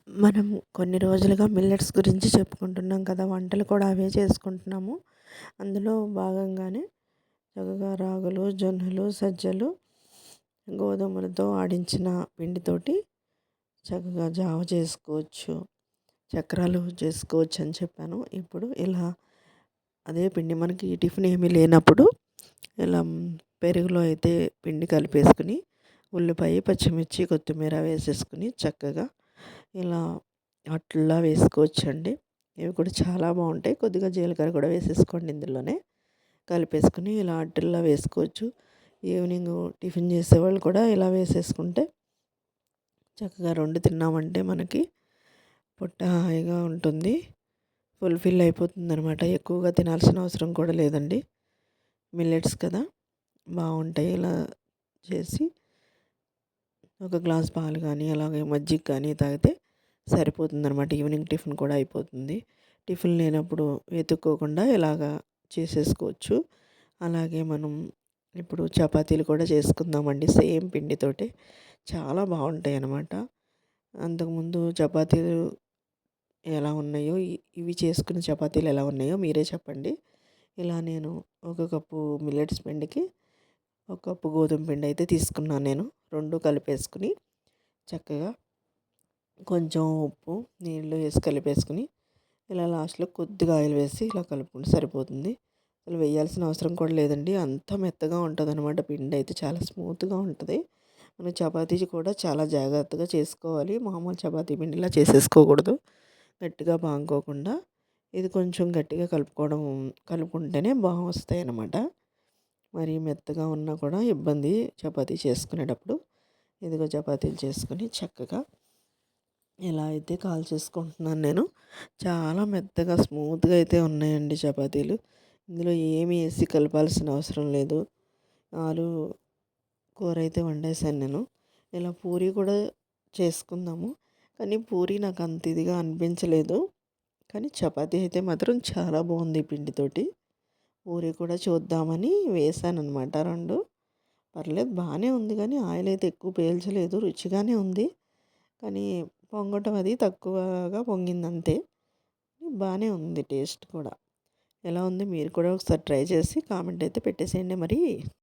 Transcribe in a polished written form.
మనం కొన్ని రోజులుగా మిల్లెట్స్ గురించి చెప్పుకుంటున్నాం కదా, వంటలు కూడా అవే చేసుకుంటున్నాము. అందులో భాగంగానే చక్కగా రాగులు, జొన్నలు, సజ్జలు, గోధుమలతో ఆడించిన పిండితోటి చక్కగా జావ చేసుకోవచ్చు, చక్రాలు చేసుకోవచ్చు అని చెప్పాను. ఇప్పుడు ఇలా అదే పిండి మనకి టిఫిన్ ఏమీ లేనప్పుడు ఇలా పెరుగులో అయితే పిండి కలిపేసుకుని ఉల్లిపాయ, పచ్చిమిర్చి, కొత్తిమీర వేసేసుకుని చక్కగా ఇలా అట్లా వేసుకోవచ్చండి. ఇవి కూడా చాలా బాగుంటాయి. కొద్దిగా జీలకర్ర కూడా వేసేసుకోండి ఇందులోనే. కలిపేసుకుని ఇలా అట్టల్లో వేసుకోవచ్చు. ఈవినింగ్ టిఫిన్ చేసేవాళ్ళు కూడా ఇలా వేసేసుకుంటే చక్కగా 2 తిన్నామంటే మనకి పొట్ట హాయిగా ఉంటుంది. ఫుల్ఫిల్ అయిపోతుందనమాట. ఎక్కువగా తినాల్సిన అవసరం కూడా లేదండి. మిల్లెట్స్ కదా, బాగుంటాయి. ఇలా చేసి ఒక గ్లాస్ పాలు కానీ అలాగే మజ్జిగ కానీ తాగితే సరిపోతుందనమాట. ఈవినింగ్ టిఫిన్ కూడా అయిపోతుంది. టిఫిన్ లేనప్పుడు వెతుక్కోకుండా ఇలాగా చేసేసుకోవచ్చు. అలాగే మనం ఇప్పుడు చపాతీలు కూడా చేసుకుందామండి సేమ్ పిండితోటి. చాలా బాగుంటాయి అన్నమాట. అంతకుముందు చపాతీలు ఎలా ఉన్నాయో ఇవి చేసుకున్న చపాతీలు ఎలా ఉన్నాయో మీరే చెప్పండి. ఇలా నేను ఒక కప్పు మిల్లెట్స్ పిండికి ఒక కప్పు గోధుమ పిండి అయితే తీసుకున్నాను నేను. 2 కలిపేసుకుని చక్కగా కొంచెం ఉప్పు, నీళ్ళు వేసి కలిపేసుకుని ఇలా లాస్ట్లో కొద్దిగా ఆయిల్ వేసి ఇలా కలుపుకుంటే సరిపోతుంది. అసలు వేయాల్సిన అవసరం కూడా లేదండి. అంత మెత్తగా ఉంటుంది అనమాట. పిండి అయితే చాలా స్మూత్గా ఉంటుంది. మన చపాతీ కూడా చాలా జాగ్రత్తగా చేసుకోవాలి. మామూలు చపాతీ పిండిలా చేసేసుకోకూడదు, గట్టిగా బాగుకోకుండా. ఇది కొంచెం గట్టిగా కలుపుకుంటేనే బాగా వస్తాయి అన్నమాట. మరి మెత్తగా ఉన్నా కూడా ఇబ్బంది చపాతీ చేసుకునేటప్పుడు. ఇదిగో చపాతీలు చేసుకుని చక్కగా ఎలా అయితే చేసుకుంటున్నాను నేను. చాలా మెత్తగా స్మూత్గా అయితే ఉన్నాయండి చపాతీలు. ఇందులో ఏమి వేసి కలపాల్సిన అవసరం లేదు. ఆలు కూర అయితే వండేసాను నేను. ఇలా పూరి కూడా చేసుకుందాము, కానీ పూరి నాకు అంత ఇదిగా అనిపించలేదు. కానీ చపాతీ అయితే మాత్రం చాలా బాగుంది పిండితోటి. పూరి కూడా చూద్దామని వేసాను అనమాట 2. పర్లేదు బాగానే ఉంది, కానీ ఆయిల్ అయితే ఎక్కువ పీల్చలేదు. రుచిగానే ఉంది, కానీ పొంగటం అది తక్కువగా పొంగింది అంతే. బాగానే ఉంది టేస్ట్ కూడా. ఎలా ఉంది మీరు కూడా ఒకసారి ట్రై చేసి కామెంట్ అయితే పెట్టేసేయండి మరి.